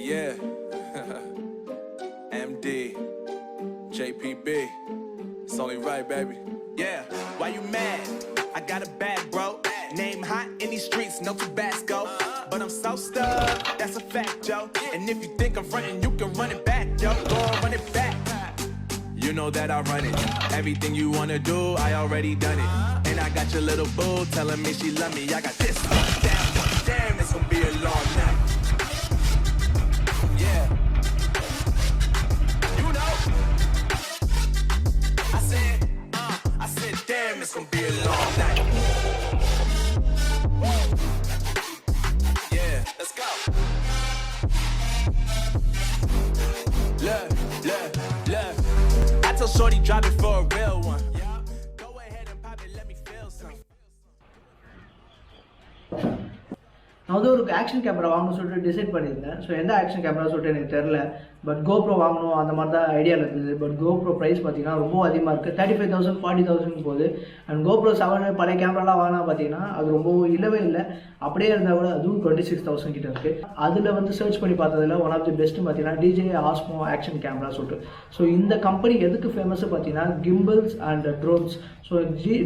yeah. MD, JPB. It's only right, baby. Yeah, why you mad? I got a bag, bro. Name hot in these streets, no Tabasco. But I'm so stuck, that's a fact, Joe. And if you think I'm frontin', you can run it back, yo. Go on, run it back. You know that I run it. Everything you wanna do, I already done it. And I got your little boo telling me she love me. I got this damn, it's gonna be a long night. Yeah. You know. I said, damn, it's gonna be a long night. Yeah, let's go. Look. I told Shorty drop it for a real one. Go ahead and pop it, let me feel some. நான் வந்து ஒரு action camera வாங்கணும்னு சொல்லிட்டு decide பண்ணியிருந்தேன். So எந்த action camera சொல்லிட்டு எனக்கு தெரில. பட் கோப்ரோ வாங்கணும் அந்த மாதிரி தான் ஐடியாவில் இருந்தது. பட் கோப்ரோ ப்ரைஸ் பார்த்தீங்கன்னா ரொம்ப அதிகமாக இருக்குது. 35,000 40,000 போகுது. அண்ட் கோப்ரோ 7 பழைய கேமராலாம் வாங்கினா பார்த்தீங்கன்னா அது ரொம்ப இல்லவே இல்லை. அப்படியே இருந்தால் கூட அதுவும் 26,000 கிட்ட இருக்குது. அதில் வந்து சர்ச் பண்ணி பார்த்ததில் ஒன் ஆஃப் தி பெஸ்ட்டு பார்த்தீங்கன்னா DJI Osmo ஆக்ஷன் கேமரா சொல்லிட்டு. ஸோ இந்த கம்பெனி எதுக்கு ஃபேமஸ் பார்த்தீங்கன்னா gimbals and drones. So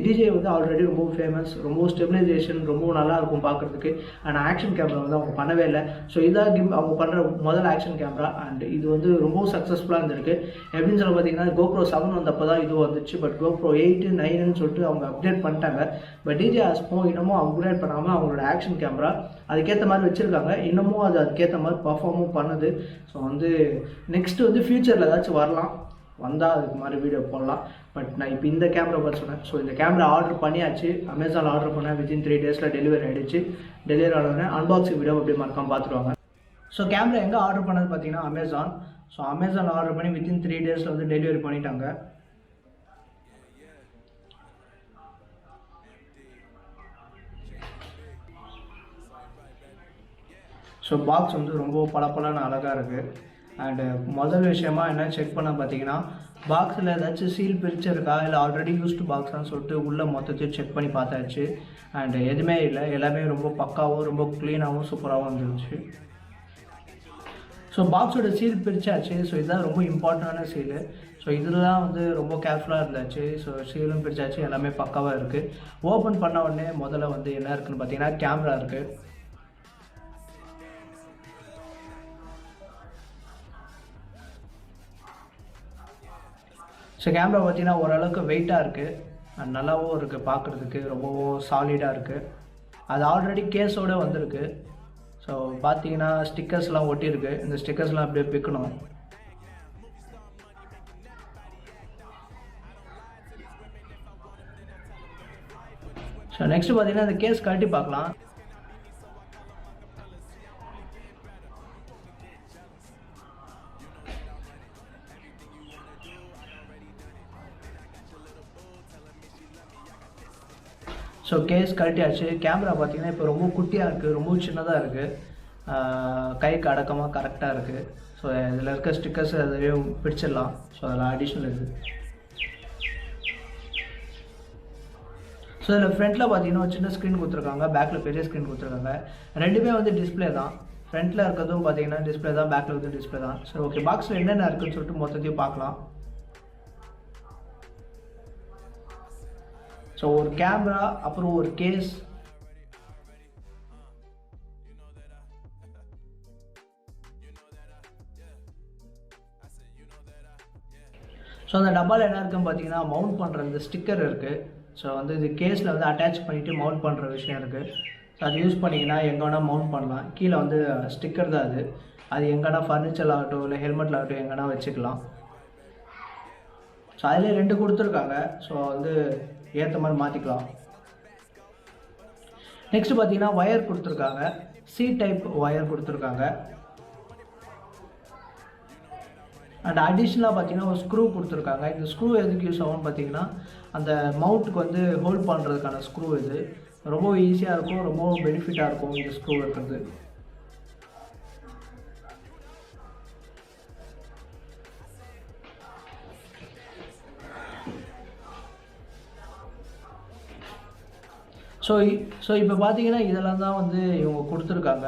DJI வந்து ஆல்ரெடி ரொம்ப ஃபேமஸ், ரொம்ப ஸ்டெபிலைசேஷன் ரொம்ப நல்லாயிருக்கும் பார்க்குறதுக்கு. அண்ட் ஆக்ஷன் கேமரா வந்து அவங்க பண்ணவே இல்லை. ஸோ இதான் அவங்க பண்ணுற முதல் ஆக்ஷன் கேமரா. அண்ட் இது வந்து ரொம்ப சக்ஸஸ்ஃபுல்லாக இருந்திருக்கு. எப்படின்னு சொல்ல பார்த்தீங்கன்னா GoPro 7 வந்தப்போ தான் இது வந்துச்சு. பட் GoPro 8 9ன்னு சொல்லிட்டு அவங்க அப்டேட் பண்ணிட்டாங்க. பட் DJI Osmo இன்னமும் அப்கிரேட் பண்ணாமல் அவங்களோட ஆக்ஷன் கேமரா அதுக்கேற்ற மாதிரி வச்சுருக்காங்க. இன்னமும் அது அதுக்கேற்ற மாதிரி பர்ஃபார்மும் பண்ணுது. ஸோ வந்து நெக்ஸ்ட்டு வந்து ஃப்யூச்சரில் ஏதாச்சும் வரலாம், வந்தால் அதுக்கு மாதிரி வீடியோ போடலாம். பட் நான் இப்போ இந்த கேமரா பார்த்து சொன்னேன். ஸோ இந்த கேமரா ஆர்டர் பண்ணியாச்சு. அமேசானில் ஆர்டர் பண்ணேன். வித்தின் 3 டேஸில் டெலிவரி ஆகிடுச்சு. டெலிவரி ஆனோடனே அன்பாக்சிங் வீடியோ அப்படியே மறக்காம பார்த்துருவாங்க. ஸோ கேமரா எங்கே ஆர்டர் பண்ணது பார்த்தீங்கன்னா அமேசான். ஸோ அமேசானில் ஆர்டர் பண்ணி வித்தின் 3 டேஸில் வந்து டெலிவரி பண்ணிட்டாங்க. ஸோ பாக்ஸ் வந்து ரொம்ப பளபளன்னு அழகாக இருக்குது. அண்டு முதல் விஷயமா என்ன செக் பண்ண பார்த்தீங்கன்னா பாக்ஸில் ஏதாச்சும் சீல் பிரிச்சிருக்கா இல்லை ஆல்ரெடி யூஸ்டு பாக்ஸான்னு சொல்லிட்டு உள்ளே மொத்தத்தையும் செக் பண்ணி பார்த்தாச்சு. அண்டு எதுவுமே இல்லை, எல்லாமே ரொம்ப பக்காவும் ரொம்ப க்ளீனாகவும் சூப்பராகவும் இருந்துச்சு. ஸோ பாக்ஸோட சீல் பிரிச்சாச்சு. ஸோ இதுதான் ரொம்ப இம்பார்ட்டண்டான சீலு. ஸோ இதெல்லாம் வந்து ரொம்ப கேர்ஃபுல்லாக இருந்தாச்சு. ஸோ சீலும் பிரிச்சாச்சு, எல்லாமே பக்காவாக இருக்குது. ஓப்பன் பண்ண உடனே முதல்ல வந்து என்ன இருக்குதுன்னு பார்த்தீங்கன்னா கேமரா இருக்குது. ஸோ கேமரா பார்த்தீங்கன்னா ஓரளவுக்கு வெயிட்டாக இருக்குது அண்ட் நல்லாவும் இருக்குது, பார்க்குறதுக்கு ரொம்பவும் சாலிடாக இருக்குது. அது ஆல்ரெடி கேஸோடு வந்திருக்கு. ஸோ பார்த்தீங்கன்னா ஸ்டிக்கர்ஸ்லாம் ஒட்டியிருக்கு. இந்த ஸ்டிக்கர்ஸ்லாம் அப்படியே பிக்கணும். ஸோ நெக்ஸ்ட்டு பார்த்தீங்கன்னா இந்த கேஸ் கழட்டி பார்க்கலாம். So case கழட்டியாச்சு. கேமரா பார்த்தீங்கன்னா இப்போ ரொம்ப குட்டியாக இருக்குது, ரொம்ப சின்னதாக இருக்குது, கைக்கு அடக்கமாக கரெக்டாக இருக்குது. ஸோ இதில் இருக்க ஸ்டிக்கர்ஸ் அதையும் பிடிச்சிடலாம். ஸோ அதில் அடிஷ்னல் இருக்குது. ஸோ இதில் ஃப்ரண்ட்டில் பார்த்தீங்கன்னா ஒரு சின்ன ஸ்க்ரீன் கொடுத்துருக்காங்க, பேக்கில் பெரிய ஸ்க்ரீன் கொடுத்துருக்காங்க. ரெண்டுமே வந்து டிஸ்பிளே தான். ஃப்ரண்ட்டில் இருக்கிறதும் பார்த்தீங்கன்னா டிஸ்பிளே தான், பேக்கில் இருக்கிறதும் டிஸ்பிளே தான். ஸோ ஓகே, பாக்ஸில் என்னென்ன இருக்குதுன்னு சொல்லிட்டு மொத்தத்தையும் பார்க்கலாம். ஸோ ஒரு கேமரா, அப்புறம் ஒரு கேஸ், ஸோ அந்த டப்பாவில் என்ன இருக்குன்னு பார்த்தீங்கன்னா மவுண்ட் பண்ணுற இந்த ஸ்டிக்கர் இருக்குது. ஸோ வந்து இது கேஸில் வந்து அட்டாச் பண்ணிவிட்டு மவுண்ட் பண்ணுற விஷயம் இருக்குது. ஸோ அது யூஸ் பண்ணிங்கன்னா எங்கே வேணால் மவுண்ட் பண்ணலாம். கீழே வந்து ஸ்டிக்கர் தான் அது எங்கன்னா ஃபர்னிச்சர் ஆகட்டும் இல்லை ஹெல்மெட்டில் ஆகட்டும் எங்கன்னா வச்சுக்கலாம். ஸோ அதிலே 2 கொடுத்துருக்காங்க. ஸோ வந்து ஏற்ற மாதிரி மாற்றிக்கலாம். நெக்ஸ்ட் பார்த்தீங்கன்னா ஒயர் கொடுத்துருக்காங்க, C டைப் ஒயர் கொடுத்துருக்காங்க. அண்ட் அடிஷ்னலாக பார்த்தீங்கன்னா ஒரு ஸ்க்ரூ கொடுத்துருக்காங்க. இந்த ஸ்க்ரூ எதுக்கு யூஸ் ஆகும்னு பார்த்தீங்கன்னா அந்த மவுண்ட்டுக்கு வந்து ஹோல்ட் பண்ணுறதுக்கான ஸ்க்ரூ. இது ரொம்ப ஈஸியாக இருக்கும், ரொம்ப பெனிஃபிட்டாக இருக்கும் இந்த ஸ்க்ரூ இருக்கிறது. ஸோ ஸோ இப்போ பார்த்தீங்கன்னா இதெல்லாம் தான் வந்து இவங்க கொடுத்துருக்காங்க.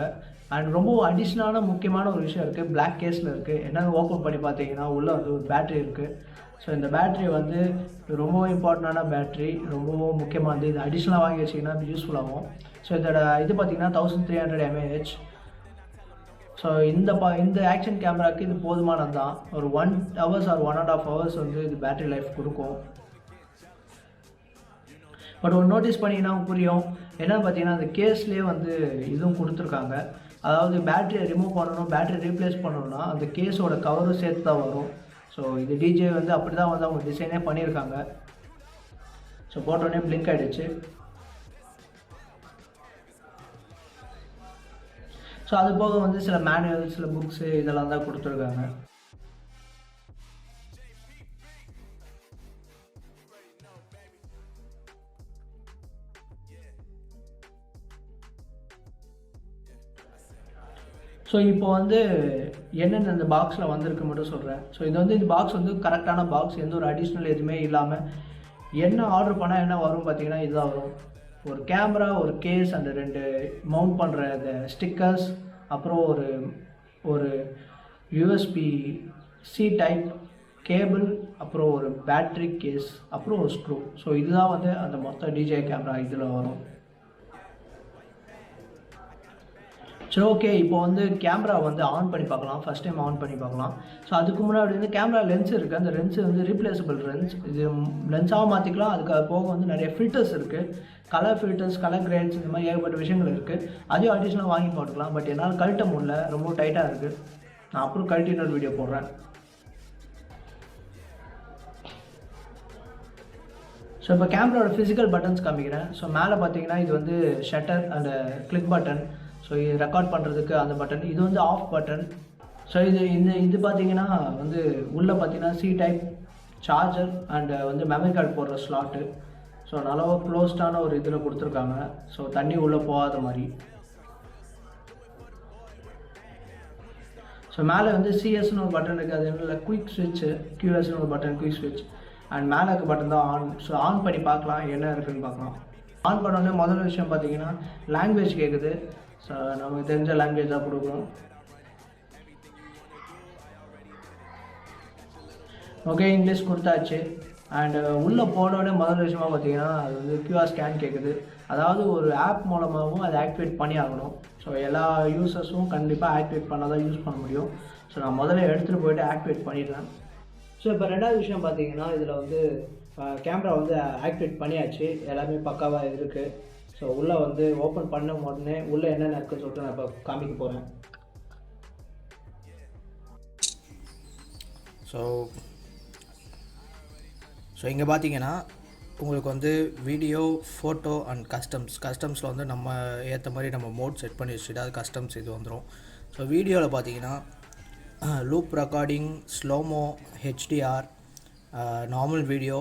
அண்ட் ரொம்ப அடிஷ்னலான முக்கியமான ஒரு விஷயம் இருக்குது, பிளாக் கேஸில் இருக்குது. என்னென்னு ஓப்பன் பண்ணி பார்த்தீங்கன்னா உள்ளே வந்து ஒரு பேட்ரி இருக்குது. ஸோ இந்த பேட்ரி வந்து ரொம்ப இம்பார்ட்டண்டான பேட்ரி, ரொம்பவும் முக்கியமானது. இது அடிஷ்னலாக வாங்கி வச்சிங்கன்னா யூஸ்ஃபுல்லாகும். ஸோ இதோட இது பார்த்திங்கன்னா 1300 mAh. ஸோ இந்த ஆக்ஷன் கேமராவுக்கு இது போதுமானது தான். ஒரு 1 hours ஆர் 1.5 hours வந்து இது பேட்ரி லைஃப் கொடுக்கும். பட் ஒரு நோட்டீஸ் பண்ணிங்கன்னா புரியும், என்னென்னு பார்த்தீங்கன்னா அந்த கேஸ்லேயே வந்து இதுவும் கொடுத்துருக்காங்க. அதாவது பேட்டரியை ரிமூவ் பண்ணணும், பேட்டரி ரீப்ளேஸ் பண்ணணும்னா அந்த கேஸோட கவரும் சேர்த்து தான் வரும். ஸோ இது டிஜே வந்து அப்படி தான் வந்து அவங்க டிசைனே பண்ணியிருக்காங்க. ஸோ போட்டோடனே பிளிங்க் ஆகிடுச்சு. ஸோ அது போக வந்து சில மேனுவல், சில புக்ஸு இதெல்லாம் தான் கொடுத்துருக்காங்க. ஸோ இப்போ வந்து என்னென்ன இந்த பாக்ஸில் வந்திருக்கு மட்டும் சொல்கிறேன். ஸோ இது வந்து இந்த பாக்ஸ் வந்து கரெக்டான பாக்ஸ், எந்த ஒரு அடிஷ்னல் எதுவுமே இல்லாமல் என்ன ஆர்டர் பண்ணால் என்ன வரும் பார்த்தீங்கன்னா இதுதான் வரும். ஒரு கேமரா, ஒரு கேஸ், அந்த 2 மவுண்ட் பண்ணுற இந்த ஸ்டிக்கர்ஸ், அப்புறம் ஒரு USB-C டைப் கேபிள், அப்புறம் ஒரு பேட்ரி கேஸ், அப்புறம் ஒரு ஸ்க்ரூ. ஸோ இதுதான் வந்து அந்த மொத்த டிஜே கேமரா இதில் வரும். சரி, ஓகே. இப்போ வந்து கேமரா வந்து ஆன் பண்ணி பார்க்கலாம். ஃபஸ்ட் டைம் ஆன் பண்ணி பார்க்கலாம். ஸோ அதுக்கு முன்னாடி வந்து கேமரா லென்ஸ் இருக்குது. அந்த லென்ஸ் வந்து ரீப்ளேசபிள் லென்ஸ். இது லென்ஸாக மாற்றிக்கலாம். அதுக்கு போக வந்து நிறைய ஃபில்டர்ஸ் இருக்குது, கலர் ஃபில்டர்ஸ், கலர் கிரேட்ஸ், இந்த மாதிரி ஏகப்பட்ட விஷயங்கள் இருக்குது. அதையும் அடிஷ்னலாக வாங்கி போட்டுக்கலாம். பட் என்னால் கழட்ட முடியல, ரொம்ப டைட்டாக இருக்குது. நான் அப்புறம் கழட்டி இன்னொரு வீடியோ போடுறேன். ஸோ இப்போ கேமராவோட ஃபிசிக்கல் பட்டன்ஸ் காமிக்கிறேன். ஸோ மேலே பார்த்தீங்கன்னா இது வந்து shutter and click button. So இது ரெக்கார்ட் பண்ணுறதுக்கு அந்த பட்டன். இது வந்து ஆஃப் பட்டன். ஸோ இது பார்த்தீங்கன்னா வந்து உள்ளே பார்த்தீங்கன்னா C டைப் சார்ஜர் அண்டு வந்து மெமரி கார்டு போடுற ஸ்லாட்டு. ஸோ நல்லா க்ளோஸ்டான ஒரு இதில் கொடுத்துருக்காங்க. ஸோ தண்ணி உள்ளே போகாத மாதிரி. ஸோ மேலே வந்து சிஎஸ்னு ஒரு பட்டன் இருக்குது. அது என்ன குயிக் ஸ்விட்ச்சு, QSன்னு ஒரு பட்டன், குயிக் ஸ்விட்ச். அண்ட் மேலே இருக்க பட்டன் தான் ஆன். ஸோ ஆன் பண்ணி பார்க்கலாம் என்ன இருக்குதுன்னு பார்க்கலாம். ஆன் பண்ணோடனே முதல் விஷயம் பார்த்தீங்கன்னா லாங்குவேஜ் கேட்குது. ஸோ நமக்கு தெரிஞ்ச லாங்குவேஜ் தான் கொடுக்குறோம். ஓகே, இங்கிலீஷ் கொடுத்தாச்சு. அண்டு உள்ளே போனோடனே முதல் விஷயமாக பார்த்தீங்கன்னா அது வந்து QR ஸ்கேன் கேட்குது. அதாவது ஒரு ஆப் மூலமாகவும் அதை ஆக்டிவேட் பண்ணி ஆகணும். ஸோ எல்லா யூசர்ஸும் கண்டிப்பாக ஆக்டிவேட் பண்ணால் தான் யூஸ் பண்ண முடியும். ஸோ நான் முதல்ல எடுத்துகிட்டு போய்ட்டு ஆக்டிவேட் பண்ணிடுறேன். ஸோ இப்போ ரெண்டாவது விஷயம் பார்த்தீங்கன்னா இதில் வந்து கேமரா வந்து ஆக்டிவேட் பண்ணியாச்சு, எல்லாமே பக்காவாக இருக்குது. ஸோ உள்ளே வந்து ஓப்பன் பண்ண உடனே உள்ளே என்னென்ன இருக்குன்னு சொல்லிட்டு நான் இப்போ காமிக்க போகிறேன். ஸோ இங்கே பார்த்தீங்கன்னா உங்களுக்கு வந்து வீடியோ, ஃபோட்டோ அண்ட் கஸ்டம்ஸில் வந்து நம்ம ஏற்ற மாதிரி நம்ம மோட் செட் பண்ணி வச்சுட்டு அது கஸ்டம்ஸ் இது வந்துடும். ஸோ வீடியோவில் பார்த்தீங்கன்னா loop recording, slo-mo, HDR, normal video,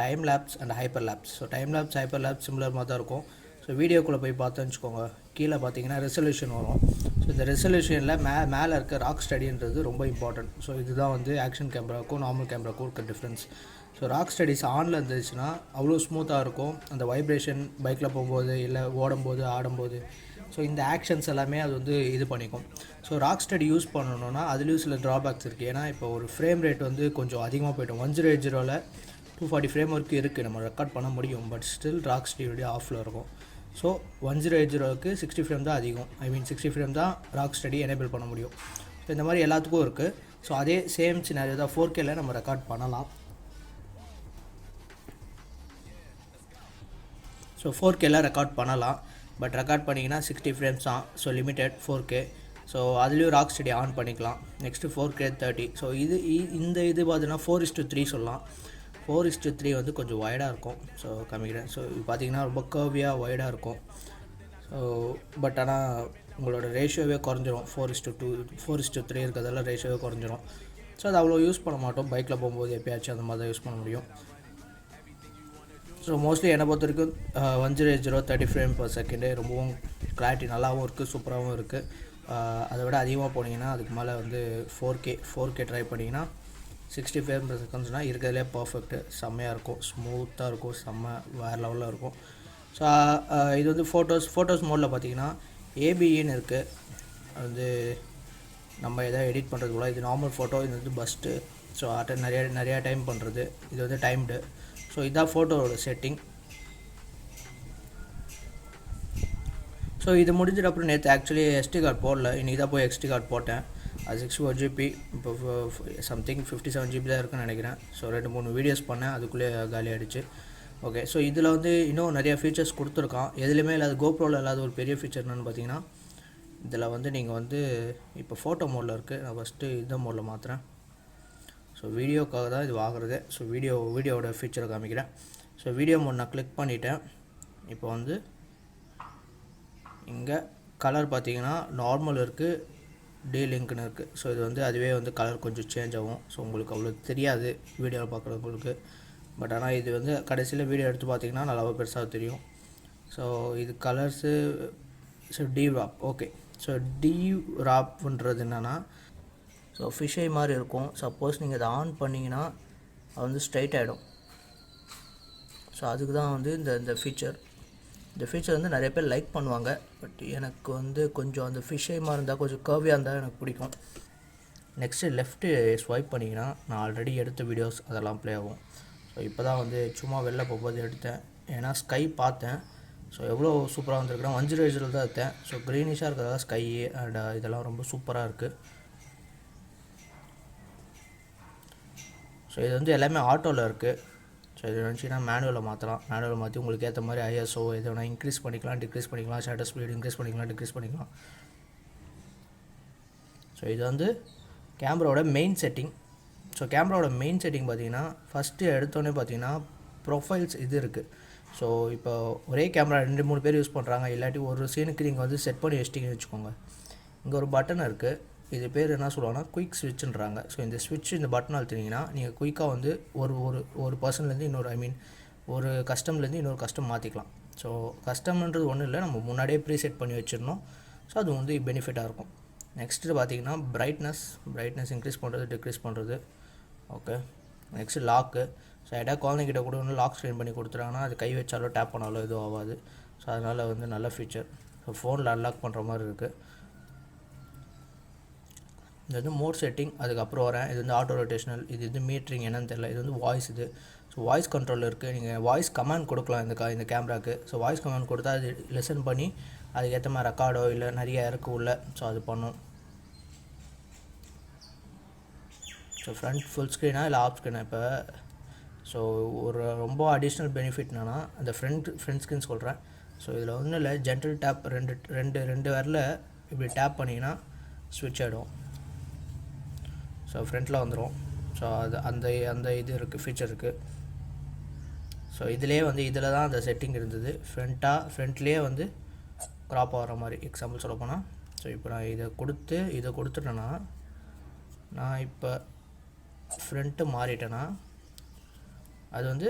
time labs and hyper labs. So time labs, hyper labs similar மாதிரி தான் இருக்கும். ஸோ வீடியோக்குள்ளே போய் பார்த்தோன்னு வச்சுக்கோங்க, கீழே பார்த்தீங்கன்னா ரெசல்யூஷன் வரும். ஸோ இந்த ரெசல்யூஷனில் மேலே இருக்க ராக் ஸ்டடின்றது ரொம்ப இம்பார்ட்டன்ட். ஸோ இதுதான் வந்து ஆக்ஷன் கேமராவுக்கும் நார்மல் கேமராவுக்கும் இருக்க டிஃப்ரென்ஸ். ஸோ ராக் ஸ்டடிஸ் ஆனில் இருந்துச்சுன்னா அவ்வளோ ஸ்மூத்தாக இருக்கும். அந்த வைப்ரேஷன் பைக்கில் போகும்போது, இல்லை ஓடும்போது, ஆடும்போது, ஸோ இந்த ஆக்ஷன்ஸ் எல்லாமே அது வந்து இது பண்ணிக்கும். ஸோ ராக் ஸ்டடி யூஸ் பண்ணணுன்னா அதுலேயும் சில ட்ராபேக்ஸ் இருக்குது. ஏன்னா இப்போ ஒரு ஃப்ரேம் ரேட் வந்து கொஞ்சம் அதிகமாக போய்டும். 1080ல் 240 ஃப்ரேம் வரைக்கும் இருக்குது, நம்ம ரெக்கார்ட் பண்ண முடியும். பட் ஸ்டில் ராக் ஸ்டடியோடைய ஆஃபில் இருக்கும். ஸோ 1080க்கு 60 ஃப்ரேம் தான் அதிகம். 60 ஃப்ரேம் தான் ராக் ஸ்டடி எனேபிள் பண்ண முடியும். ஸோ இந்த மாதிரி எல்லாத்துக்கும் இருக்குது. ஸோ அதே சேம் சினாரியோ தான் 4Kல நம்ம ரெக்கார்ட் பண்ணலாம். ஸோ 4Kல ரெக்கார்ட் பண்ணலாம். பட் ரெக்கார்ட் பண்ணிங்கன்னா 60 ஃப்ரேம்ஸ் தான். So limited 4K. ஸோ அதுலேயும் ராக் ஸ்டடி ஆன் பண்ணிக்கலாம். Next 4K 30. ஸோ இது பார்த்தீங்கன்னா 4:3 சொல்லலாம். 4:3 வந்து கொஞ்சம் வைடாக இருக்கும். ஸோ காமிக்கிறேன். ஸோ இது பார்த்திங்கன்னா ரொம்ப கர்வியாக வைடாக இருக்கும். ஸோ பட் ஆனால் உங்களோட ரேஷியோவே குறைஞ்சிரும். 4:2 4:3 இருக்கிறதெல்லாம் ரேஷியோவே குறைஞ்சிரும். ஸோ அது அவ்வளோ யூஸ் பண்ண மாட்டோம். பைக்கில் போகும்போது எப்பயாச்சும் அந்த மாதிரி தான் யூஸ் பண்ண முடியும். ஸோ மோஸ்ட்லி என்னை பொறுத்த வரைக்கும் 1080 30 ஃப்ரேம் per செகண்டு ரொம்பவும் கிளாரிட்டி நல்லாவும் இருக்குது, சூப்பராகவும் இருக்குது. அதை விட அதிகமாக போனீங்கன்னா அதுக்கு மேலே வந்து 4K ட்ரை பண்ணிங்கன்னா 60 ஃப்ரேம் per செகண்ட்ஸ்னால் இருக்கிறதுலே பர்ஃபெக்ட்டு, செம்மையாக இருக்கும், ஸ்மூத்தாக இருக்கும், வேறு லெவலில் இருக்கும். ஸோ இது வந்து ஃபோட்டோஸ் மோடில் பார்த்தீங்கன்னா ஏபின்னு இருக்குது. அது நம்ம எதாவது எடிட் பண்ணுறது போல். இது நார்மல் ஃபோட்டோ, இது வந்து பஸ்ட்டு. ஸோ நிறையா டைம் பண்ணுறது. இது வந்து டைம்டு. ஸோ இதுதான் ஃபோட்டோவோட செட்டிங். ஸோ இது முடிஞ்சிட்டு அப்புறம் நேற்று ஆக்சுவலி SD கார்டு போடல, இன்றைக்கி தான் போய் SD கார்டு போட்டேன். அது 64 GB, இப்போ சம்திங் 57 GB தான் இருக்குன்னு நினைக்கிறேன். ஸோ 2-3 வீடியோஸ் பண்ணேன், அதுக்குள்ளே காலி ஆகிடுச்சு. ஓகே, ஸோ இதில் வந்து இன்னும் நிறையா ஃபீச்சர்ஸ் கொடுத்துருக்கான். எதுலேயுமே இல்லாத கோப்ரோவில் இல்லாத ஒரு பெரிய ஃபீச்சர் என்னென்னு பார்த்தீங்கன்னா, இதில் வந்து நீங்கள் வந்து இப்போ ஃபோட்டோ மோடில் இருக்குது. நான் ஃபஸ்ட்டு இந்த மோடில் மாற்றுறேன். ஸோ வீடியோக்காக தான் இது வாங்குறது. ஸோ வீடியோவோட ஃபீச்சரை காமிக்கிறேன். ஸோ வீடியோ மோட் நான் கிளிக் பண்ணிட்டேன். இப்போ வந்து இங்கே கலர் பார்த்தீங்கன்னா நார்மல் இருக்குது, டீலிங்க்னு இருக்குது. ஸோ இது வந்து அதுவே வந்து கலர் கொஞ்சம் சேஞ்ச் ஆகும். ஸோ உங்களுக்கு அவ்வளோ தெரியாது வீடியோவில் பார்க்குறவங்களுக்கு. பட் ஆனால் இது வந்து கடைசியில் வீடியோ எடுத்து பார்த்தீங்கன்னா நல்லாவே பெருசாக தெரியும். ஸோ இது colours. So drop. Okay, so டிராப்ன்றது என்னென்னா, ஸோ ஃபிஷ்ஷை மாதிரி இருக்கும். சப்போஸ் நீங்கள் அதை ஆன் பண்ணிங்கன்னா அது வந்து ஸ்ட்ரைட் ஆகிடும். ஸோ அதுக்கு தான் வந்து இந்த ஃபீச்சர் வந்து நிறைய பேர் லைக் பண்ணுவாங்க. பட் எனக்கு வந்து கொஞ்சம் அந்த ஃபிஷ்ஷை மாதிரி இருந்தால், கொஞ்சம் கர்வியாக இருந்தால் எனக்கு பிடிக்கும். நெக்ஸ்ட்டு லெஃப்ட்டு ஸ்வைப் பண்ணிங்கன்னா நான் ஆல்ரெடி எடுத்த வீடியோஸ் அதெல்லாம் ப்ளே ஆகும். ஸோ இப்போ தான் வந்து சும்மா வெளில போகும்போது எடுத்தேன். ஏன்னா ஸ்கை பார்த்தேன். ஸோ எவ்வளோ சூப்பராக வந்துருக்குன்னா, வஞ்சிரேஜில் தான் எடுத்தேன். ஸோ க்ரீனிஷாக இருக்கிறதா ஸ்கை அண்ட் இதெல்லாம் ரொம்ப சூப்பராக இருக்குது. ஸோ இது வந்து எல்லாமே ஆட்டோவில் இருக்குது. ஸோ இது நினச்சிங்கன்னா மேனுவலில் மாற்றலாம். மேனுவலில் மாற்றி உங்களுக்கு ஏற்ற மாதிரி ISO எது வேணால் இன்க்ரீஸ் பண்ணிக்கலாம், டிக்ரீஸ் பண்ணிக்கலாம். ஷட்டர் ஸ்பீட் இன்க்ரீஸ் பண்ணிக்கலாம், டிக்ரீஸ் பண்ணிக்கலாம். ஸோ இது வந்து கேமராவோட மெயின் செட்டிங். ஸோ கேமராவோட மெயின் செட்டிங் பார்த்தீங்கன்னா, ஃபஸ்ட்டு எடுத்தோடனே பார்த்தீங்கன்னா ப்ரொஃபைல்ஸ் இது இருக்குது. ஸோ இப்போ ஒரே கேமரா 2-3 பேர் யூஸ் பண்ணுறாங்க, இல்லாட்டி ஒரு சீனுக்கு நீங்கள் வந்து செட் பண்ணி வச்சிட்டிங்கன்னு வச்சுக்கோங்க. இங்கே ஒரு பட்டன் இருக்குது. இது பேர் என்ன சொல்லுவாங்கன்னா குயிக் ஸ்விட்சுன்றாங்க. ஸோ இந்த ஸ்விட்ச், இந்த பட்டன் அழுத்தினீங்கன்னா நீங்கள் குயிக்காக வந்து ஒரு பர்சன்லேருந்து இன்னொரு ஒரு கஸ்டம்லேருந்து இன்னொரு கஸ்டம் மாற்றிக்கலாம். ஸோ கஸ்டம்ன்றது ஒன்றும் இல்லை, நம்ம முன்னாடியே ப்ரீசெட் பண்ணி வச்சிடணும். ஸோ அது வந்து பெனிஃபிட்டாக இருக்கும். நெக்ஸ்ட்டு பார்த்தீங்கன்னா பிரைட்னஸ் இன்க்ரீஸ் பண்ணுறது, டிக்ரீஸ் பண்ணுறது. Okay, next lock. ஸோ எதாவது குழந்தைங்கிட்ட கூட ஒன்று லாக் ஸ்க்ரீன் பண்ணி கொடுத்துட்டாங்கன்னா அது கை வச்சாலோ டேப் பண்ணாலோ எதுவும் ஆகாது. ஸோ அதனால் வந்து நல்ல ஃபீச்சர். ஸோ ஃபோனில் அன்லாக் பண்ணுற மாதிரி இருக்குது. இது வந்து மோட் செட்டிங். அதுக்கப்புறம் வரேன். இது வந்து ஆட்டோ ரொட்டேஷனல். இது வந்து மீட்டரிங் என்னன்னு தெரியல. இது வந்து வாய்ஸ். இது ஸோ வாய்ஸ் கண்ட்ரோல் இருக்குது. நீங்கள் வாய்ஸ் கமாண்ட் கொடுக்கலாம் இந்த கேமராக்கு. ஸோ வாய்ஸ் கமாண்ட் கொடுத்தா அது லிசன் பண்ணி அதுக்கேற்ற மாதிரி ரெக்கார்டோ இல்லை நிறைய இருக்குது உள்ள. ஸோ அது பண்ணும். ஸோ ஃப்ரண்ட் ஃபுல் ஸ்க்ரீனாக இல்லை ஆஃப் ஸ்க்ரீனாக இப்போ. ஸோ ஒரு ரொம்ப அடிஷ்னல் பெனிஃபிட் என்னென்னா, அந்த ஃப்ரண்ட் ஸ்க்ரீன் சொல்கிறேன். ஸோ இதில் ஒன்றும் இல்லை, ஜென்டல் டேப் ரெண்டு வரல இப்படி டேப் பண்ணிங்கன்னா ஸ்விட்ச் ஆகிடும். ஸோ ஃப்ரண்ட்டில் வந்துடும். ஸோ அது அந்த இது இருக்குது, ஃபீச்சர் இருக்குது. ஸோ இதிலே வந்து இதில் தான் அந்த செட்டிங் இருந்தது. ஃப்ரண்ட்லேயே வந்து க்ராப் ஆகிற மாதிரி. எக்ஸாம்பிள் சொல்ல போனால், ஸோ இப்போ நான் இதை கொடுத்துட்டேன்னா, நான் இப்போ ஃப்ரண்ட்டு மாறிட்டேன்னா அது வந்து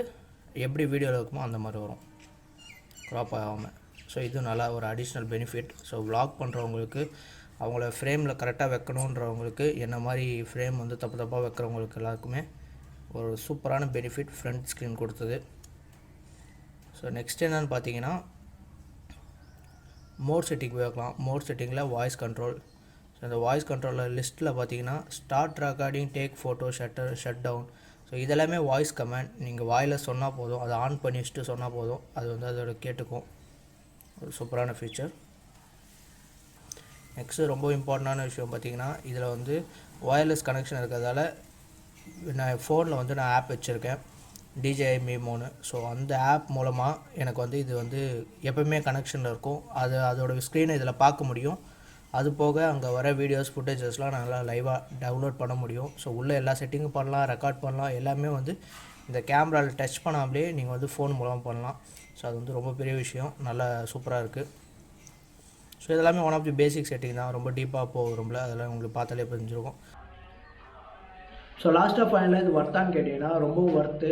எப்படி வீடியோவில் இருக்குமோ அந்த மாதிரி வரும், க்ராப் ஆகாமல். ஸோ இது நல்லா ஒரு அடிஷ்னல் பெனிஃபிட். ஸோ vlog பண்ணுறவங்களுக்கு, அவங்கள ஃப்ரேமில் கரெக்டாக வைக்கணுன்றவங்களுக்கு, என்ன மாதிரி ஃப்ரேம் வந்து தப்பாக வைக்கிறவங்களுக்கு எல்லாருக்குமே ஒரு சூப்பரான பெனிஃபிட் ஃப்ரண்ட் ஸ்க்ரீன் கொடுத்தது. ஸோ நெக்ஸ்ட் என்னென்னு பார்த்தீங்கன்னா, மோட் செட்டிங் வைக்கலாம். மோட் செட்டிங்கில் வாய்ஸ் கண்ட்ரோல். ஸோ இந்த வாய்ஸ் கண்ட்ரோலில் லிஸ்ட்டில் பார்த்தீங்கன்னா start recording, take photo, shut down. So இதெல்லாமே வாய்ஸ் கமாண்ட். நீங்கள் வாயில் சொன்னால் போதும், அதை ஆன் பண்ணி வச்சுட்டு சொன்னால் போதும், அது வந்து அதோட கேட்டுக்கும். ஒரு சூப்பரான ஃபீச்சர். நெக்ஸ்ட்டு ரொம்ப இம்பார்ட்டண்டான விஷயம் பார்த்திங்கன்னா, இதில் வந்து ஒயர்லெஸ் கனெக்ஷன் இருக்கிறதால நான் ஃபோனில் வந்து நான் ஆப் வச்சுருக்கேன், DJI Mimoன்னு. ஸோ அந்த ஆப் மூலமாக எனக்கு வந்து இது வந்து எப்போவுமே கனெக்ஷனில் இருக்கும். அதோட ஸ்க்ரீனை இதில் பார்க்க முடியும். அது போக அங்கே வர வீடியோஸ், ஃபுட்டேஜஸ்லாம் நல்லா லைவாக டவுன்லோட் பண்ண முடியும். ஸோ உள்ளே எல்லா செட்டிங்கும் பண்ணலாம், ரெக்கார்ட் பண்ணலாம். எல்லாமே வந்து இந்த கேமராவில் டச் பண்ணாமலே நீங்கள் வந்து ஃபோன் மூலமாக பண்ணலாம். ஸோ அது வந்து ரொம்ப பெரிய விஷயம், நல்லா சூப்பராக இருக்குது. ஸோ இதெல்லாமே one of the basic setting தான், ரொம்ப டீப்பாக போகிறோம்ல, அதெல்லாம் உங்களுக்கு பார்த்தாலே புரிஞ்சிருக்கும். ஸோ லாஸ்ட்டாக ஃபைனலாக இது ஒர்த்தான்னு கேட்டிங்கன்னா ரொம்ப ஒர்த்து.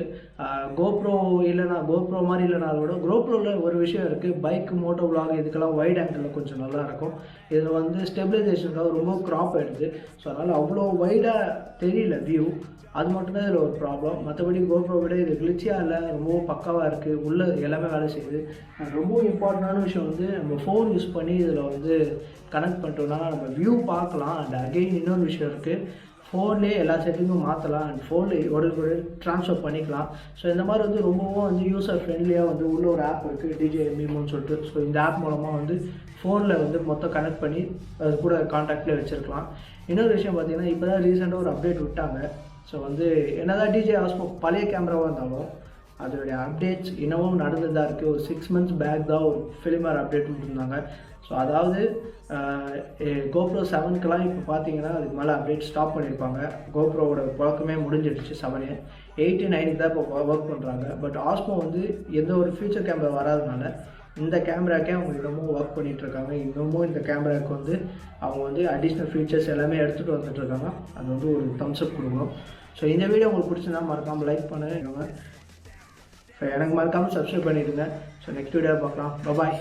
கோப்ரோ இல்லைனா கோப்ரோ மாதிரி இல்லைனாலும் கூட கோப்ரோவில் ஒரு விஷயம் இருக்குது, பைக் மோட்டோ விளாக் இதுக்கெல்லாம் வைட் ஆங்கிளில் கொஞ்சம் நல்லாயிருக்கும். இதில் வந்து ஸ்டெபிலைசேஷனுக்காக ரொம்ப க்ராப் ஆகிடுது. ஸோ அதனால் அவ்வளோ வைடாக தெரியல வியூ, அது மட்டும்தான் இதில் ஒரு ப்ராப்ளம். மற்றபடி கோப்ரோ விட இது கிளிச்சியாக இல்லை, ரொம்பவும் பக்காவாக இருக்குது, உள்ளே எல்லாமே வேலை செய்யுது. ரொம்ப இம்பார்ட்டண்டான விஷயம் வந்து நம்ம ஃபோன் யூஸ் பண்ணி இதில் வந்து கனெக்ட் பண்ணிட்டோம்னா நம்ம வியூ பார்க்கலாம். அண்ட் அகெயின் இன்னொரு விஷயம் இருக்குது, ஃபோன்லேயே எல்லா செட்டிங்கும் மாற்றலாம் அண்ட் ஃபோனில் உடனே ட்ரான்ஸ்ஃபர் பண்ணிக்கலாம். ஸோ இந்த மாதிரி வந்து ரொம்பவும் வந்து யூசர் ஃப்ரெண்ட்லியாக வந்து உள்ள ஒரு ஆப் இருக்குது டிஜே மீமோன்னு சொல்லிட்டு. ஸோ இந்த ஆப் மூலமாக வந்து ஃபோனில் வந்து மொத்தம் கனெக்ட் பண்ணி அது கூட கான்டாக்ட்லேயே வச்சுருக்கலாம். இன்னொரு விஷயம் பார்த்திங்கன்னா இப்போ தான் ரீசெண்டாக ஒரு அப்டேட் விட்டாங்க. ஸோ வந்து என்னதான் டிஜே ஆஸ்மோ பழைய கேமராவாக இருந்தாலும் அதோடைய அப்டேட்ஸ் இன்னமும் நடந்து தான் இருக்குது. ஒரு 6 months பேக் தான் ஒரு ஃபிலிமர் அப்டேட் விட்டுருந்தாங்க. ஸோ அதாவது கோப்ரோ 7க்கெலாம் இப்போ பார்த்தீங்கன்னா அதுக்கு மேலே அப்டேட் ஸ்டாப் பண்ணியிருப்பாங்க. கோப்ரோவோட பழக்கமே முடிஞ்சிடுச்சு. 7, 8, 9 தான் இப்போ ஒர்க் பண்ணுறாங்க. பட் ஆஸ்மோ வந்து எந்த ஒரு ஃபியூச்சர் கேமரா வராதனால இந்த கேமராக்கே அவங்க இன்னமும் ஒர்க் பண்ணிகிட்ருக்காங்க. இன்னமும் இந்த கேமராவுக்கு வந்து அவங்க வந்து அடிஷ்னல் ஃபீச்சர்ஸ் எல்லாமே எடுத்துகிட்டு வந்துட்டுருக்காங்க. அது வந்து ஒரு தம்ஸ்அப் கொடுக்கணும். ஸோ இந்த வீடியோ உங்களுக்கு பிடிச்சிருந்தா மறக்காமல் லைக் பண்ணுங்க. ஸோ எனக்கு மறக்காமல் சப்ஸ்கிரைப் பண்ணிவிடுங்க. ஸோ நெக்ஸ்ட் வீடியோ பார்க்கலாம். பாய்.